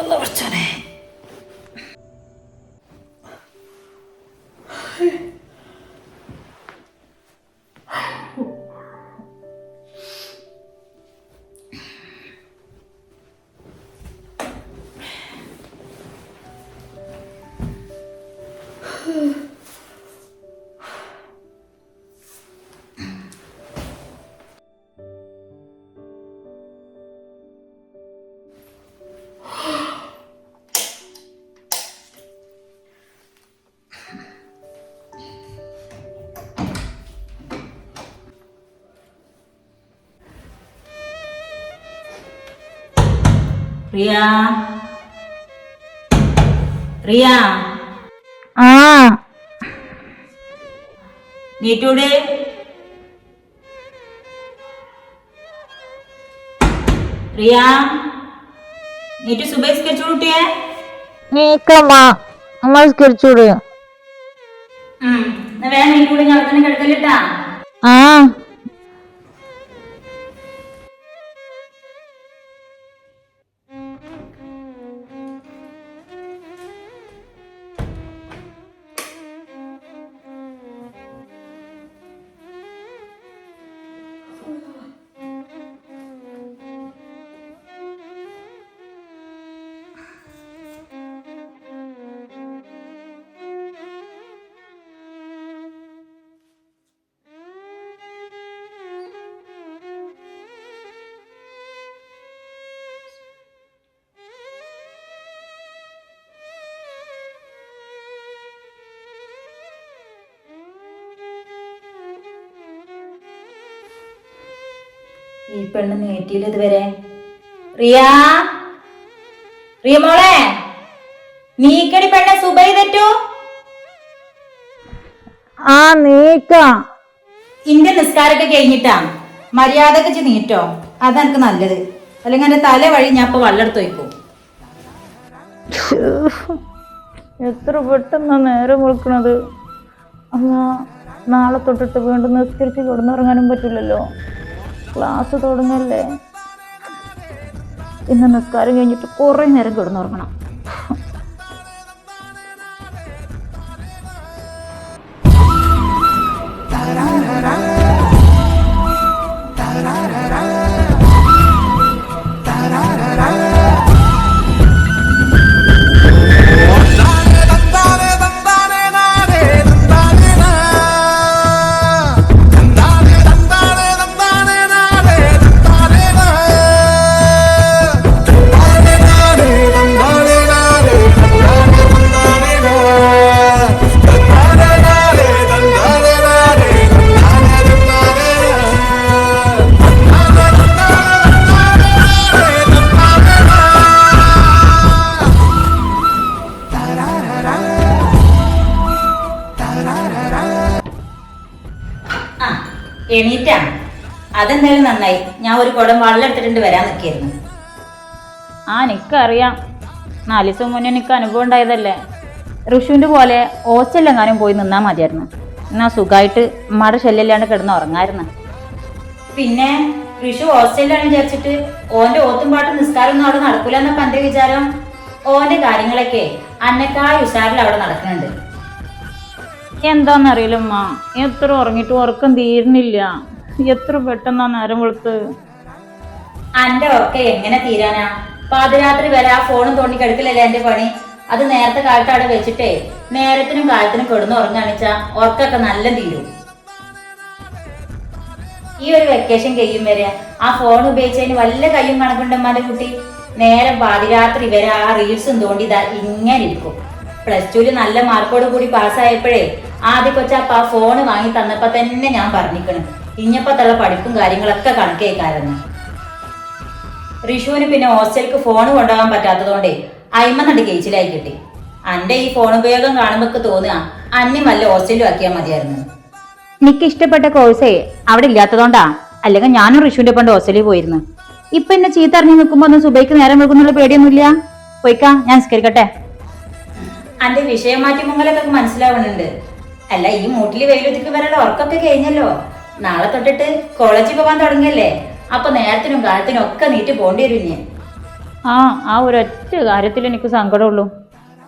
ഒന്ന് പഠിച്ചോനെ. റിയ റിയ നീറ്റൂടെ റിയ നീറ്റു സുബൈസ്കരിച്ചു കൂട്ടിയേ നീക്കമ്മ അമ്മ സ്കരിച്ചൂടെ വേറെ നീറ്റൂടെ ഞാൻ തന്നെ കിടക്കല്ലിട്ടാ. ഈ പെണ്ണ് നീറ്റിയില്ല ഇതുവരെ. റിയ റിയ മോളെ നീക്കടി പെണ്ണെ, സുബൈ തെറ്റു. നീക്ക ഇന്റെ നിസ്കാരൊക്കെ കഴിഞ്ഞിട്ടാ മര്യാദക്ക് നീറ്റോ, അതെനിക്ക് നല്ലത്. അല്ലെങ്കിൽ എന്റെ തല വഴി ഞാൻ ഇപ്പൊ വെള്ളെടുത്ത് വയ്ക്കും. എത്ര പെട്ടെന്നാ നേരം വിളിക്കണത്. നാളെ തൊട്ടിട്ട് വീണ്ടും നിസ്കരിച്ച് കിടന്നുറങ്ങാനും പറ്റില്ലല്ലോ, ക്ലാസ് തുടങ്ങല്ലേ. ഇന്ന് നിസ്കാരം കഴിഞ്ഞിട്ട് കുറെ നേരം കിടന്നുറങ്ങണം. എണീറ്റാ അതെന്തായാലും നന്നായി. ഞാൻ ഒരു കുടം വെള്ളം എടുത്തിട്ടുണ്ട് വരാൻ നിൽക്കായിരുന്നു. എനിക്കറിയാം, 4 ദിവസം മുന്നേ എനിക്ക് അനുഭവം ഉണ്ടായതല്ലേ. ഋഷുവിന്റെ പോലെ ഹോസ്റ്റലിലെങ്ങാനും പോയി നിന്നാ മതിയായിരുന്നു. എന്നാ സുഖമായിട്ട് ഉമ്മാടെ ശല്യമില്ലാണ്ട് കിടന്ന് ഉറങ്ങായിരുന്നു. പിന്നെ ഋഷു ഹോസ്റ്റലിലാണ് വിചാരിച്ചിട്ട് ഓന്റെ ഓത്തും പാട്ടും നിസ്കാരം ഒന്നും അവിടെ നടക്കൂല എന്നൊക്കെ എന്റെ വിചാരം. ഓന്റെ കാര്യങ്ങളൊക്കെ അന്നക്കായ ഉഷാറിൽ അവിടെ നടക്കുന്നുണ്ട്. എന്താന്നറിയില്ലമ്മ, എത്ര ഉറങ്ങിട്ട് ഉറക്കം തീരുന്നില്ല. എത്ര പെട്ടെന്നാ നേരം വെളുത്ത്. അന്റെ ഉറക്കം എങ്ങനെ തീരാനാ? പാതിരാത്രി വരെ ആ ഫോണും തോണ്ടി കിടക്കില്ലല്ലേ എന്റെ പണി. അത് നേരത്തെ കാലത്ത് അവിടെ വെച്ചിട്ടേ നേരത്തിനും കാലത്തിനും കിടന്ന് ഉറങ്ങാണിച്ചാ ഉറക്കൊക്കെ നല്ല തീരും. ഈ ഒരു വെക്കേഷൻ കഴിയും വരെ ആ ഫോൺ ഉപയോഗിച്ചതിന് വല്ല കയ്യും കണക്കുണ്ടമ്മാന്റെ കുട്ടി. നേരെ പാതിരാത്രി വരെ ആ റീൽസും തോണ്ടി ഇങ്ങനെ ഇരിക്കും. +2 നല്ല മാർക്കോട് കൂടി പാസ്സായപ്പോഴേ ആദ്യ കൊച്ചാപ്പ ആ ഫോണ് വാങ്ങി തന്നപ്പോ തന്നെ ഞാൻ പറഞ്ഞിരിക്കണം, ഇഞ്ഞപ്പത്തുള്ള പഠിപ്പും കാര്യങ്ങളൊക്കെ കണക്കേക്കാരെന്ന്. ഋഷുവിന് പിന്നെ ഹോസ്റ്റലിക്ക് ഫോൺ കൊണ്ടുപോകാൻ പറ്റാത്തതുകൊണ്ടേ അയിമന്നണ്ട് കേച്ചിലായി കിട്ടി. അന്റെ ഈ ഫോൺ ഉപയോഗം കാണുമ്പോ തോന്നുക അന്യം വല്ല ഹോസ്റ്റലിലും ആക്കിയാൽ മതിയായിരുന്നു. എനിക്ക് ഇഷ്ടപ്പെട്ട കോഴ്സേ അവിടെ ഇല്ലാത്തതുകൊണ്ടാ, അല്ലെങ്കിൽ ഞാനും ഋഷുവിന്റെ പണ്ട് ഹോസ്റ്റലിൽ പോയിരുന്നു. ഇപ്പൊ എന്നെ ചീത്ത അറിഞ്ഞു നിൽക്കുമ്പോ ഒന്നും സുബൈക്ക് നേരം വെക്കുന്നുള്ള പേടിയൊന്നുമില്ല. പോയിക്കാ, ഞാൻ നിസ്കരിക്കട്ടെ. അന്റെ വിഷയം മാറ്റി മുങ്ങലൊക്കെ മനസ്സിലാവുന്നുണ്ട്. അല്ല, ഈ മൂട്ടില് വെയിലൊതുക്കി വരാനുള്ള ഉറക്കൊക്കെ കഴിഞ്ഞല്ലോ. നാളെ തൊട്ടിട്ട് കോളേജിൽ പോകാൻ തുടങ്ങിയല്ലേ, അപ്പൊ നേരത്തിനും കാലത്തിനും ഒക്കെ നീറ്റ് പോണ്ടി വരും. ആ ഒരൊറ്റ കാര്യത്തിൽ എനിക്ക് സങ്കടമുള്ളൂ.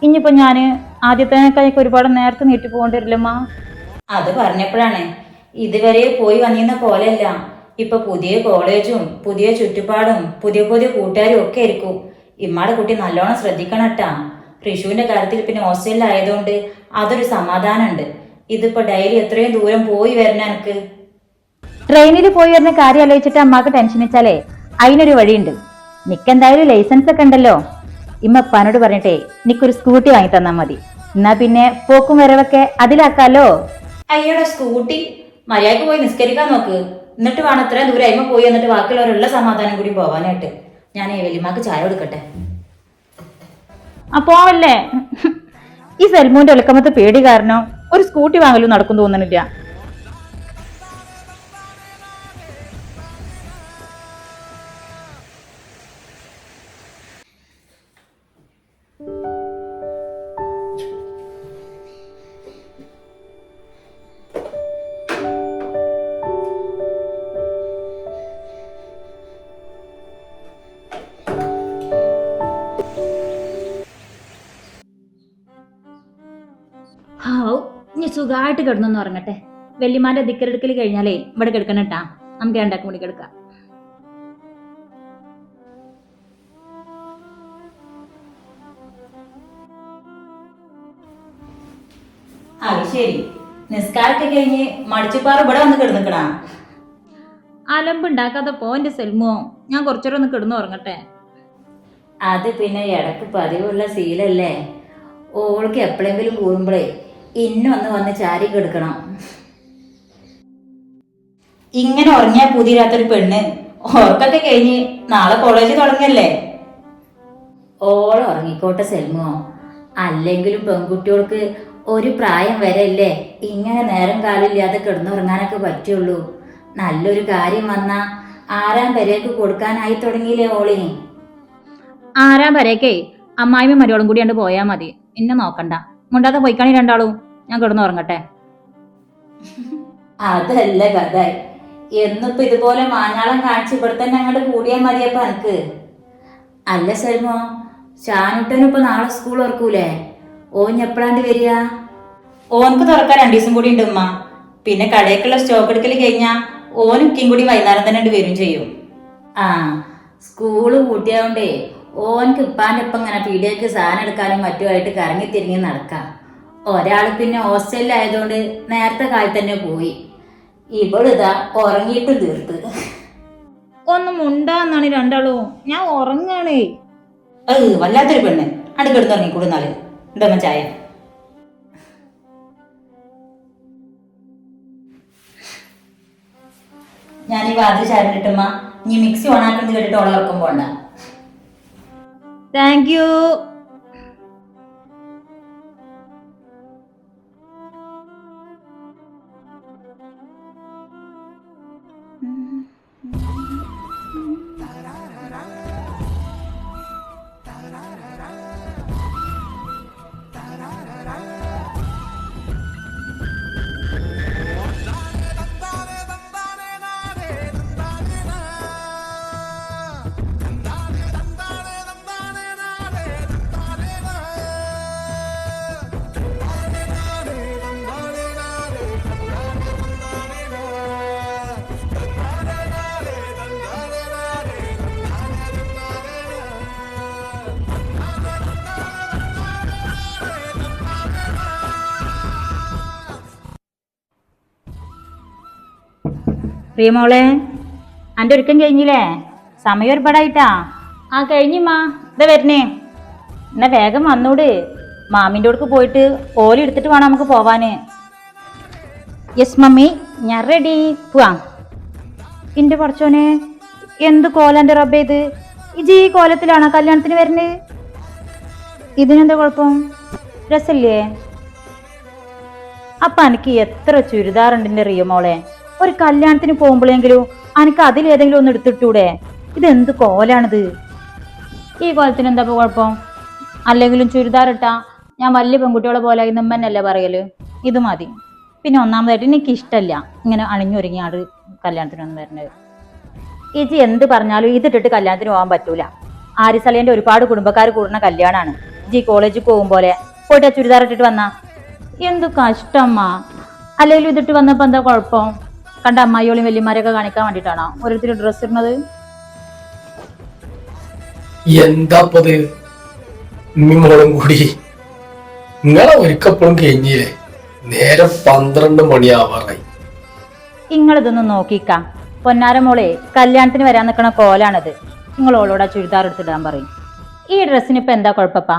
ഇനിയിപ്പോ ഞാന് ആദ്യത്തേനേക്കാൾക്ക് ഒരുപാട് നേരത്തെ നീട്ടി പോകേണ്ടി വരില്ലമ്മ. അത് പറഞ്ഞപ്പോഴാണ് ഇതുവരെ പോയി വന്നിരുന്ന പോലെയല്ല. ഇപ്പൊ പുതിയ കോളേജും പുതിയ ചുറ്റുപാടും പുതിയ പുതിയ കൂട്ടുകാരും ഒക്കെ ആയിരിക്കും. ഇമ്മാടെ കുട്ടി നല്ലോണം ശ്രദ്ധിക്കണട്ടാ. ഋഷുവിന്റെ കാര്യത്തിൽ പിന്നെ ഹോസ്റ്റലിലായതുകൊണ്ട് അതൊരു സമാധാനമുണ്ട്. ഇതിപ്പോ ഡെയിലി എത്രയും ദൂരം പോയി വരണ എനിക്ക്. ട്രെയിനിൽ പോയി വരുന്ന കാര്യം ആലോചിച്ചിട്ട് അമ്മക്ക് ടെൻഷൻ വെച്ചാലേ അതിനൊരു വഴിയുണ്ട്. നിക്കെന്തായാലും ലൈസൻസ് ഒക്കെ ഉണ്ടല്ലോ. ഇമ്മപ്പാനോട് പറഞ്ഞിട്ടേ നിക്കൊരു സ്കൂട്ടി വാങ്ങി തന്നാ മതി. എന്നാ പിന്നെ പോക്കും വരവൊക്കെ അതിലാക്കാലോ. അയ്യോടെ സ്കൂട്ടി മര്യാദക്ക് പോയി നിസ്കരിക്കാൻ നോക്ക്. എന്നിട്ട് വേണം ഇത്രയും ദൂരം അയിമ പോയി എന്നിട്ട് ബാക്കിയുള്ളവരുള്ള സമാധാനം കൂടി പോവാനായിട്ട്. ഞാൻ വലിയമാക്ക് ചായ കൊടുക്കട്ടെ. പോവല്ലേ. ഈ സെൽമോന്റെ ഒലക്കമത്തെ പേടി കാരണം ഒരു സ്കൂട്ടി വാങ്ങലും നടക്കും തോന്നണില്ല. ഇനി സുഖമായിട്ട് കിടന്നൊന്ന് ഉറങ്ങട്ടെ. വല്യമാന്റെ ദിക്കരെടുക്കൽ കഴിഞ്ഞാലേ ഇവിടെ കിടക്കണട്ടാ. നമുക്ക് രണ്ടാക്കും കൂടി കിടക്കാം. അത് ശരി, നിസ്കാരൊക്കെ കഴിഞ്ഞ് മടിച്ചുപ്പാറ് ഇവിടെ വന്ന് കിടന്നിക്കണ. അലമ്പുണ്ടാക്കാതെ പോന്റെ സെൽമോ, ഞാൻ കുറച്ചേരം ഒന്ന് കിടന്നു ഉറങ്ങട്ടെ. അത് പിന്നെ ഇടക്ക് പതിവുള്ള ശീലല്ലേ. ഓൾക്ക് എപ്പോഴെങ്കിലും കൂടുമ്പോഴേ ഇന്നൊന്ന് വന്ന് ചാരി കിടക്കണം. ഇങ്ങനെ ഉറങ്ങിയാ പുതിരാത്തൊരു പെണ്ണ് ഓർക്കൊക്കെ കഴിഞ്ഞ് നാളെ കോളേജ് തുടങ്ങല്ലേ. ഓൾ ഉറങ്ങിക്കോട്ടെ സെൽമോ. അല്ലെങ്കിലും പെൺകുട്ടികൾക്ക് ഒരു പ്രായം വരെ അല്ലേ ഇങ്ങനെ നേരം കാലില്ലാതെ കിടന്നുറങ്ങാനൊക്കെ പറ്റുള്ളൂ. നല്ലൊരു കാര്യം വന്നാ ആരാം വരേക്ക് കൊടുക്കാനായി തുടങ്ങിയില്ലേ ഓളി. ആരാം വരേക്കേ അമ്മായിയും മരിയോളും കൂടി കണ്ട് പോയാ മതി. എന്നെ നോക്കണ്ട. മുണ്ടാതെ പോയിക്കാണി രണ്ടാളും. ഞാൻ കിടന്നുറങ്ങട്ടെ. അതല്ല കഥ. എന്നിപ്പോ ഇതുപോലെ മാഞ്ഞാളം കാണിച്ച് ഇവിടെ തന്നെ അങ്ങോട്ട് കൂടിയാൽ മതിയപ്പോ എനിക്ക്. അല്ല സെൽമോ, ഷാനുട്ടനും ഇപ്പൊ നാളെ സ്കൂൾ തുറക്കൂലേ? ഓൻ എപ്പോഴാണ്ട് വരിക? ഓനക്ക് തുറക്കാൻ 2 ദിവസം കൂടി ഉണ്ട് ഉമ്മ. പിന്നെ കടയ്ക്കുള്ള സ്റ്റോക്ക് എടുക്കൽ കഴിഞ്ഞാ ഓനൊക്കെയും കൂടി വൈകുന്നേരം തന്നെ വരും ചെയ്യും. ആ, സ്കൂള് കൂട്ടിയായോണ്ടേ ഓനക്ക് ഇപ്പാൻ്റെ ഒപ്പം ഇങ്ങനെ പീടികക്ക് സാധനം എടുക്കാനും മറ്റുമായിട്ട് കറങ്ങി തിരിഞ്ഞ് നടക്കാം. ഒരാൾ പിന്നെ ഹോസ്റ്റലിലായതുകൊണ്ട് നേരത്തെ കാലത്ത് തന്നെ പോയി. ഇവളിതാ ഉറങ്ങിയിട്ടും തീർത്ത്. ഒന്നും ഉണ്ടാന്നാണ് രണ്ടാളും. ഞാൻ ഉറങ്ങാണ്. വല്ലാത്തൊരു പെണ്ണ്. അടുക്കെടുത്ത് ഉറങ്ങിക്കൂടുന്നാല് ഉണ്ടമ്മ ചായ. ഞാൻ ഈ വാതിൽ ചാരിട്ടുമ്മ നീ മിക്സി ഓണാക്കുന്നത് കേട്ടിട്ട് ഓളെ ഉറക്കം പോണ്ട. Thank you. പ്രിയമോളെ, അന്റെ ഒരുക്കം കഴിഞ്ഞില്ലേ? സമയം ഒരുപാടായിട്ടാ. ആ കഴിഞ്ഞിമ്മാ, ഇതാ വരണേ. എന്നാ വേഗം വന്നൂട്. മാമിൻ്റെ അടുക്ക് പോയിട്ട് ഓല എടുത്തിട്ട് വേണം നമുക്ക് പോവാന്. യെസ് മമ്മി, ഞാൻ റെഡി. പോവാം. എന്റെ പഠിച്ചോനെ, എന്ത് കോലന്റെ റബ്ബേ ഇത്. ഇജ് ഈ കോലത്തിലാണോ കല്യാണത്തിന് വരുന്നത്? ഇതിനെന്താ കുഴപ്പം? രസല്ലേ? അപ്പൊ എനിക്ക് എത്ര ചുരിദാറുണ്ട് റിയമോളെ. ഒരു കല്യാണത്തിന് പോകുമ്പോഴെങ്കിലും എനിക്ക് അതിലേതെങ്കിലും ഒന്ന് എടുത്തിട്ടൂടെ? ഇതെന്ത് കോലാണിത്? ഈ കോലത്തിന് എന്താ കുഴപ്പം? അല്ലെങ്കിലും ചുരിദാർ ഇട്ടാ ഞാൻ വലിയ പെൺകുട്ടികളെ പോലെ നമ്മന്നല്ലേ പറയല്. ഇത് മതി. പിന്നെ ഒന്നാമതായിട്ട് എനിക്ക് ഇഷ്ടമല്ല ഇങ്ങനെ അണിഞ്ഞൊരുങ്ങിയാട് കല്യാണത്തിനൊന്നും വരുന്നത്. ഇജി എന്ത് പറഞ്ഞാലും ഇതിട്ടിട്ട് കല്യാണത്തിന് പോകാൻ പറ്റൂല. ആരിസലിയന്റെ ഒരുപാട് കുടുംബക്കാർ കൂടുന്ന കല്യാണാണ്. ജി കോളേജിൽ പോകും പോലെ പോയിട്ട് ആ ചുരിദാർ ഇട്ടിട്ട് വന്നാ എന്തു കഷ്ടമ്മ. അല്ലെങ്കിലും ഇതിട്ട് വന്നപ്പോ എന്താ കുഴപ്പം? കണ്ട അമ്മായിയോളും വല്യമാരെയൊക്കെ കാണിക്കാൻ വേണ്ടിട്ടാണോ ഓരോരുത്തർ ഡ്രസ് ഇടുന്നത്? എന്താപ്പത് മോളും കൂടി നിങ്ങളെ ഒരുക്കപ്പോഴും കഴിഞ്ഞില്ലേ? നേരം 12 മണിയാവാറായി. നിങ്ങളിതൊന്നും നോക്കിക്കാ. പൊന്നാര മോളെ കല്യാണത്തിന് വരാൻ നിൽക്കണ കോലാണിത്. നിങ്ങളോളോട് ആ ചുരിദാർ എടുത്തിടാൻ പറയും. ഈ ഡ്രസ്സിന് ഇപ്പൊ എന്താ കുഴപ്പപ്പാ?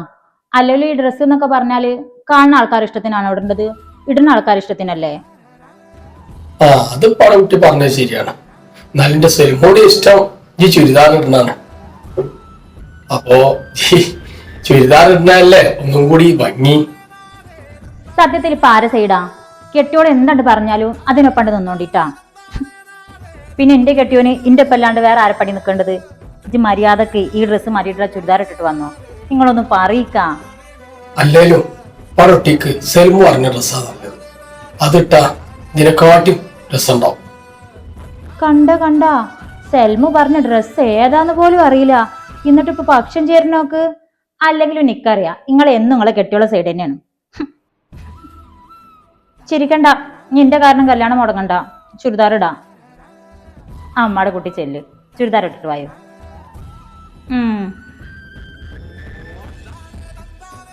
അല്ലെങ്കിൽ ഈ ഡ്രസ്സ് എന്നൊക്കെ പറഞ്ഞാല് കാണുന്ന ആൾക്കാർ ഇഷ്ടത്തിനാണോ ഇടേണ്ടത്? ഇടുന്ന ആൾക്കാർ ഇഷ്ടത്തിനല്ലേ? അത് കുട്ടി പറഞ്ഞത് ശരിയാണ്. നല്ലിന്റെ സെൽമോടി ഇഷ്ടം ഈ ചുരിദാർ ഇടുന്നാണ്. അപ്പോ ചുരിദാർ ഇടുന്നല്ലേ ഒന്നും കൂടി ഭംഗി. സത്യത്തിൽ ഇപ്പൊ ആരെ സൈഡാ? കെട്ടിയോട് എന്താണ്ട് പറഞ്ഞാലും അതിനൊപ്പണ്ട് നിന്നോണ്ടിട്ടാ. പിന്നെ എന്റെ കെട്ടിയോന് ഇന്റെ ഒപ്പല്ലാണ്ട് വേറെ ആരെപ്പടി നിൽക്കേണ്ടത്? ഇത് മര്യാദക്ക് ഈ ഡ്രസ്സ് മാറ്റിയിട്ട് ചുരിദാർ ഇട്ടിട്ട് വന്നോ? നിങ്ങളൊന്നും പറയിക്കാ. അല്ലേലും പറൊട്ടിക്ക് സെൽമു പറഞ്ഞ ഡ്രസ്സാ നല്ലത്. അതിട്ടാ ഇതിനെക്കാട്ടി രസമുണ്ടാവും. കണ്ട സെൽമു പറഞ്ഞ ഡ്രസ്സ് ഏതാന്ന് പോലും അറിയില്ല. എന്നിട്ട് ഇപ്പൊ പക്ഷം ചേരണോക്ക്. അല്ലെങ്കിലും നിക്കറിയാം നിങ്ങൾ എന്നും നിങ്ങളെ കെട്ടിയുള്ള സൈഡ് തന്നെയാണ്. ചിരിക്കണ്ട. നിന്റെ കാരണം കല്യാണം മുടങ്ങണ്ട. ചുരിദാർ ഇടാ. അമ്മയുടെ കുട്ടി ചെല്ല് ചുരിദാർ ഇട്ടിട്ട് വായോ.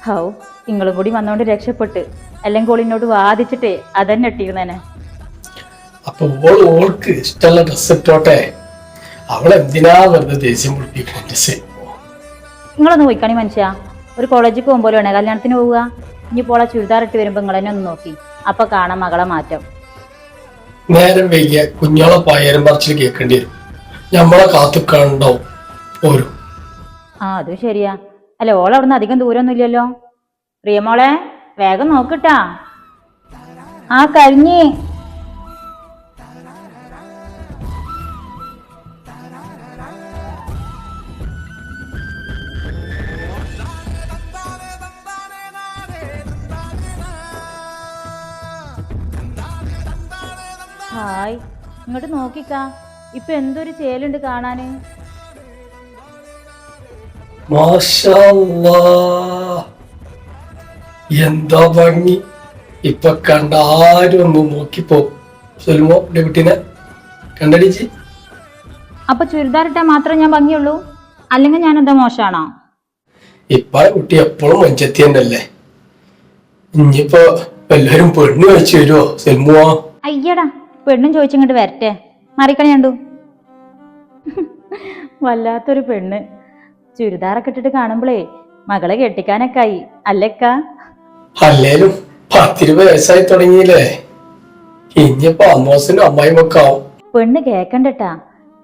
ഹൗ നിങ്ങളും കൂടി വന്നോണ്ട് രക്ഷപ്പെട്ട്. അല്ലെങ്കിൽ ഓളിനോട് വാദിച്ചിട്ടേ അതന്നെ ഇട്ടിരുന്നേനെ. അപ്പൊ ഓൾക്ക് ഇഷ്ടമുള്ള ഡ്രസ് ഇട്ടോട്ടെ. അവളെന്തിനാ വെറുതെ ദേഷ്യം പിടിപ്പിക്കണ? നിങ്ങളൊന്ന് പോയിക്കാണി മനുഷ്യ. ഒരു കോളേജിൽ പോകുമ്പോൾ വേണേ കല്യാണത്തിന് പോവുക. ഇനിയിപ്പോൾ ചുരിദാർ ഇട്ട് വരുമ്പോ നിങ്ങൾ തന്നെ ഒന്ന് നോക്കി. അപ്പൊ കാണാം മകളെ മാറ്റം. നേരം വൈകിയ കുഞ്ഞോളെ പായാലും പറിച്ചിൽ കേൾക്കേണ്ടി വരും. ഞമ്മളെ കാത്തുക്കാണ്ടാവും ഓരോ. അതും ശരിയാ. അല്ല ഓൾ അവിടുന്ന് അധികം ദൂരമൊന്നും ഇല്ലല്ലോ. പ്രിയമോളെ വേഗം നോക്കിട്ടാ. കഴിഞ്ഞ്. ഹായ് ഇങ്ങോട്ട് നോക്കിക്കാ. ഇപ്പൊ എന്തൊരു ചേലുണ്ട് കാണാന്. എന്താ ഭംഗി. ഇപ്പൊ കണ്ട ആരും ഒന്ന് നോക്കിപ്പോ. സുൽമോ കുട്ടീനെ കണ്ടടിച്ച്. അപ്പൊ ചുരിദാർ ഇട്ടാ മാത്രമേ ഞാൻ ഭംഗിയുള്ളൂ? അല്ലെങ്കിൽ ഞാൻ എന്താ മോശമാണോ? ഇപ്പൊ കുട്ടി എപ്പോഴും മഞ്ചത്തി തന്നെയല്ലേ. ഇനിയിപ്പോ എല്ലാരും പെണ്ണ് കഴിച്ചു വരുമോ സെൽമുവാ? അയ്യടാ പെണ്ണും ചോദിച്ചിങ്ങോട്ട് വരട്ടെ. മറിക്കണി കണ്ടു. വല്ലാത്തൊരു പെണ്ണ്. ചുരിദാറൊക്കെ ഇട്ടിട്ട് കാണുമ്പോളേ മകളെ കെട്ടിക്കാനൊക്കെ ആയി അല്ലേക്ക? അല്ലേലും 10-20 വയസ്സായി തുടങ്ങിയില്ലേ. ഇനിയിപ്പോ അമ്മോസിനും അമ്മായിമൊക്കെ ആവും. പെണ്ണ് കേക്കണ്ടട്ടാ.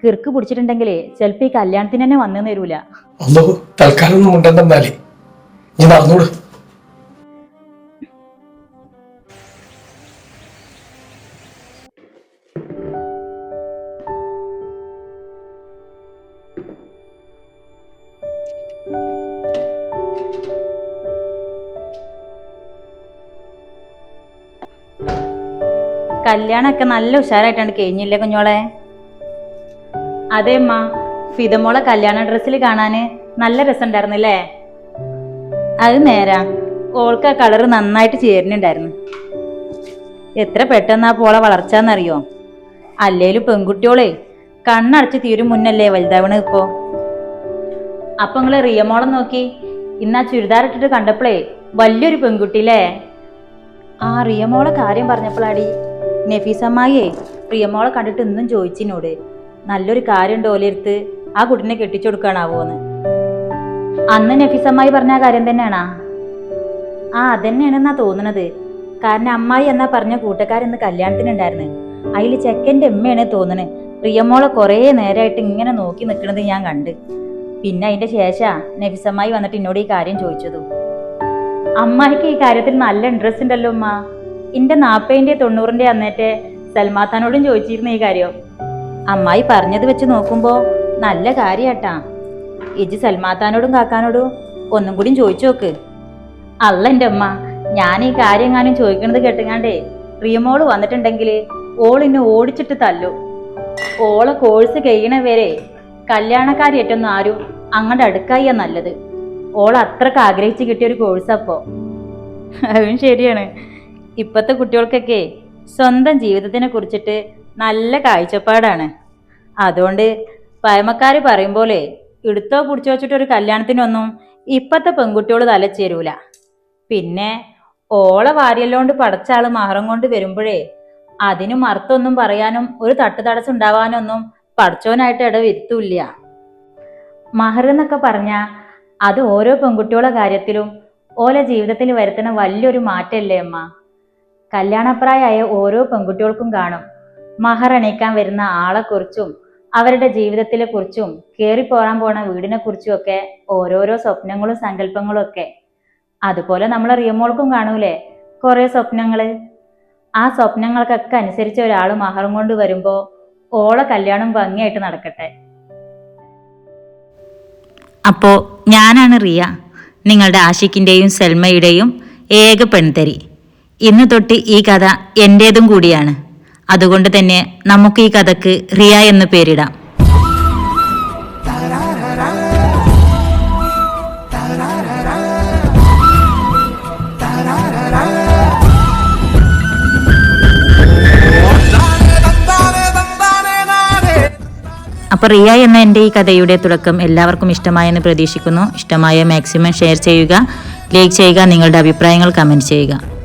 കിറുക്ക് പിടിച്ചിട്ടുണ്ടെങ്കിലേ ചിലപ്പോ ഈ കല്യാണത്തിന് തന്നെ വന്നു തരൂല. അല്ലോ തൽക്കാലം ഒന്നും ഉണ്ടെന്നാലേ ഞാൻ നടന്നോളൂ. കല്യാണമൊക്കെ നല്ല ഉഷാറായിട്ടാണ് കഴിഞ്ഞില്ലേ കുഞ്ഞോളെ? അതേമ്മ ഫിദമോളെ കല്യാണ ഡ്രസ്സിൽ കാണാന് നല്ല രസമുണ്ടായിരുന്നില്ലേ? അത് നേരാ. ഓൾക്ക് ആ കളറ് നന്നായിട്ട് ചേരുന്നുണ്ടായിരുന്നു. എത്ര പെട്ടെന്നാ പോളെ വളർച്ചാന്നറിയോ? അല്ലേലും പെൺകുട്ടിയോളെ കണ്ണടച്ച് തീരും മുന്നല്ലേ വലുതാവണ ഇപ്പോ. അപ്പൊ നിങ്ങള് റിയമോളെ നോക്കി. ഇന്ന് ആ ചുരിദാർ ഇട്ടിട്ട് കണ്ടപ്പോഴേ വലിയൊരു പെൺകുട്ടിയില്ലേ? ആ റിയമോളെ കാര്യം പറഞ്ഞപ്പോഴാടി നഫീസമ്മായിയെ പ്രിയമോളെ കണ്ടിട്ട് ഇന്നും ചോദിച്ചിനോട് നല്ലൊരു കാര്യം ഡോലെടുത്ത് ആ കുട്ടിനെ കെട്ടിച്ചു കൊടുക്കാനാവോന്ന്. അന്ന് നഫീസമ്മായി പറഞ്ഞ കാര്യം തന്നെയാണാ? അതന്നെയാണെന്നാ തോന്നണത്. കാരണം അമ്മായി എന്നാ പറഞ്ഞ കൂട്ടക്കാരെന്ന് കല്യാണത്തിനുണ്ടായിരുന്നു. അതിൽ ചെക്കൻ്റെ അമ്മയാണ് തോന്നണ്. പ്രിയമോളെ കുറേ നേരമായിട്ട് ഇങ്ങനെ നോക്കി നിൽക്കുന്നത് ഞാൻ കണ്ട്. പിന്നെ അതിന്റെ ശേഷാ നഫീസമ്മായി വന്നിട്ട് എന്നോട് ഈ കാര്യം ചോദിച്ചതു. അമ്മായിക്ക് ഈ കാര്യത്തിൽ നല്ല ഇൻട്രസ്റ്റ് ഉണ്ടല്ലോ ഉമ്മ. എന്റെ 40-ന്റെ 90-ന്റെ അന്നേറ്റെ സൽമാത്താനോടും ചോദിച്ചിരുന്നു ഈ കാര്യം. അമ്മായി പറഞ്ഞത് വെച്ച് നോക്കുമ്പോ നല്ല കാര്യാട്ടാ. ഇജ് സൽമാത്താനോടും കാക്കാനോടും ഒന്നും കൂടി ചോദിച്ചു നോക്ക്. അല്ല എൻ്റെ അമ്മ, ഞാൻ ഈ കാര്യം എങ്ങാനും ചോദിക്കണത് കേട്ടുങ്ങാണ്ടേ പ്രിയമോള് വന്നിട്ടുണ്ടെങ്കിൽ ഓളിന്നെ ഓടിച്ചിട്ട് തല്ലു. ഓളെ കോഴ്സ് കഴിയണ വരെ കല്യാണക്കാരിയേറ്റൊന്നും ആരും അങ്ങോട്ട് അടുക്കായിയാ നല്ലത്. ഓൾ അത്രക്ക് ആഗ്രഹിച്ച് കിട്ടിയ ഒരു കോഴ്സപ്പോ. അതും ശരിയാണ്. ഇപ്പത്തെ കുട്ടികൾക്കൊക്കെ സ്വന്തം ജീവിതത്തിനെ കുറിച്ചിട്ട് നല്ല കാഴ്ചപ്പാടാണ്. അതുകൊണ്ട് പഴമക്കാര് പറയും പോലെ എടുത്തോ പിടിച്ചോ വെച്ചിട്ടൊരു കല്യാണത്തിനൊന്നും ഇപ്പത്തെ പെൺകുട്ടിയോട് തലച്ചേരൂല. പിന്നെ ഓളെ വാരിയല്ലോണ്ട് പടച്ചാള് മഹറും കൊണ്ട് വരുമ്പോഴേ അതിനും അർത്ഥമൊന്നും പറയാനും ഒരു തട്ടുതടസ്സം ഉണ്ടാവാനൊന്നും പഠിച്ചോനായിട്ട് ഇടവരുത്തൂല്ല. മഹർ എന്നൊക്കെ പറഞ്ഞാൽ അത് ഓരോ പെൺകുട്ടികളുടെ കാര്യത്തിലും ഓലെ ജീവിതത്തിൽ വരുത്തുന്ന വലിയൊരു മാറ്റമല്ലേ അമ്മ? കല്യാണപ്രായമായ ഓരോ പെൺകുട്ടികൾക്കും കാണും മഹർ അണിയിക്കാൻ വരുന്ന ആളെക്കുറിച്ചും അവരുടെ ജീവിതത്തിലെ കുറിച്ചും കയറിപ്പോറാൻ പോണ വീടിനെ കുറിച്ചും ഒക്കെ ഓരോരോ സ്വപ്നങ്ങളും സങ്കല്പങ്ങളും ഒക്കെ. അതുപോലെ നമ്മളെ റിയമോൾക്കും കാണൂലേ കുറെ സ്വപ്നങ്ങള്. ആ സ്വപ്നങ്ങൾക്കൊക്കെ അനുസരിച്ച് ഒരാൾ മഹറും കൊണ്ട് വരുമ്പോ ഓളെ കല്യാണം ഭംഗിയായിട്ട് നടക്കട്ടെ. അപ്പോ ഞാനാണ് റിയ, നിങ്ങളുടെ ആഷിഖിന്റെയും സൽമയുടെയും ഏക പെൺതരി. ഇന്ന് തൊട്ട് ഈ കഥ എന്റേതും കൂടിയാണ്. അതുകൊണ്ട് തന്നെ നമുക്ക് ഈ കഥക്ക് റിയ എന്ന് പേരിടാം. അപ്പോൾ റിയ എന്ന എൻ്റെ ഈ കഥയുടെ തുടക്കം എല്ലാവർക്കും ഇഷ്ടമായെന്ന് പ്രതീക്ഷിക്കുന്നു. ഇഷ്ടമായ മാക്സിമം ഷെയർ ചെയ്യുക, ലൈക്ക് ചെയ്യുക, നിങ്ങളുടെ അഭിപ്രായങ്ങൾ കമൻറ്റ് ചെയ്യുക.